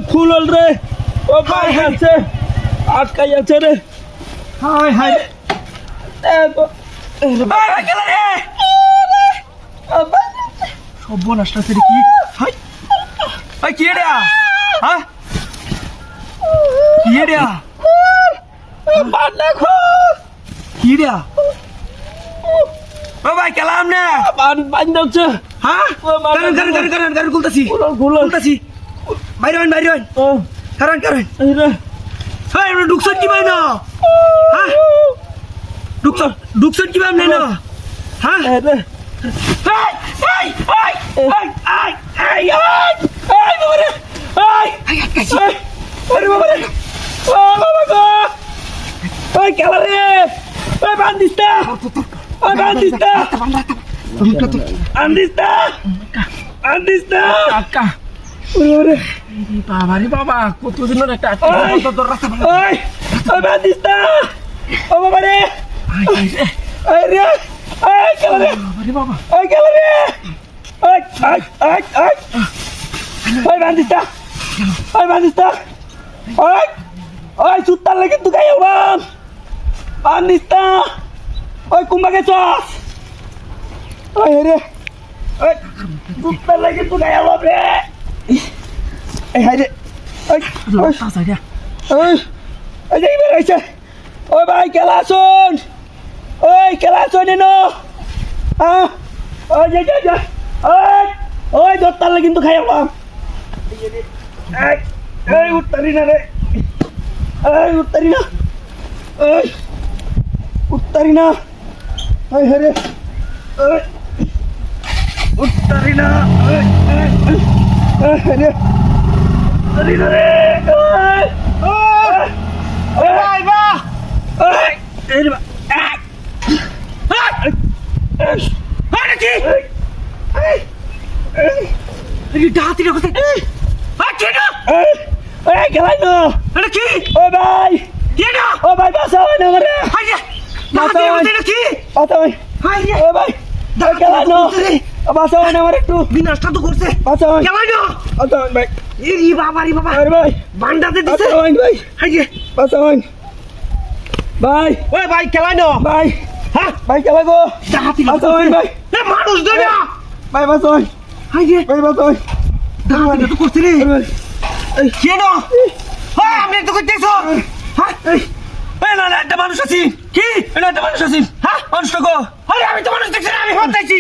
খুলল রে ও ভাই আছে আটকাই আছে রে হাই হাই সর্বনাশ কি কি রে হ্যাঁ কি রে কি রে ও ভাই কেলাম না বান যাচ্ছে হ্যাঁ কারণ খুলতাছি খুলতাছি বাইরে বাইরে কারণ কারণ হ্যাঁ ঢুকছেন কি ভাই না হ্যাঁ ঢুকছেন কি ভাই না হ্যাঁ বাবা কতদিনের একটা সুতার লাগে তুই গাই বান্দিস্তা ওই কুম্বা গেছস ওই রে ওই সুতার লাগে তুই গাই রে এই হাই রে ওই ওই এই যে বের হইছে ওই ভাই খেলা শুন ওই খেলা শুন এনো হ্যাঁ ওই যে যে ওই ওই দত্তার লাগে কিন্তু খাই আলাম এই এই উত্তরি না রে এই উত্তরি না এই উত্তরি না এই হরে এই উত্তরি না এই হরে উত্তরি না রে এই ভাই বা এই এই বা আরে কি এই এই ডাহাতি রে কোথায় কি না এই গেলাই না এটা কি ও ভাই কি না ও ভাই বাঁচাও না আমারে হাই বাঁচাও না কি বাঁচাও হাই ও ভাই গেলাই না বাঁচাও না আমারে একটু বিনাশটা তো করছে বাঁচাও গেলাই না বাঁচাও ভাই এই বাবা রে বাবা আরে ভাই বান্ডাতে দিছে ভাই হাই বাঁচাও ভাই ওই ভাই গেলাই না ভাই হ্যাঁ ভাই গেলাই গো ডাহাতি বাঁচাও ভাই এ মানুষ দে না ভাই বাঁচাও হাই ভাই বাঁচাও ডাহাতি তো করছে রে এই কি না হ্যাঁ আমি তো কইতেছো হ্যাঁ এই না একটা মানুষ আছি কি এটা একটা মানুষ আছি হ্যাঁ মানুষটা গো আরে আমি তো মানুষ দেখছি না আমি হতাইছি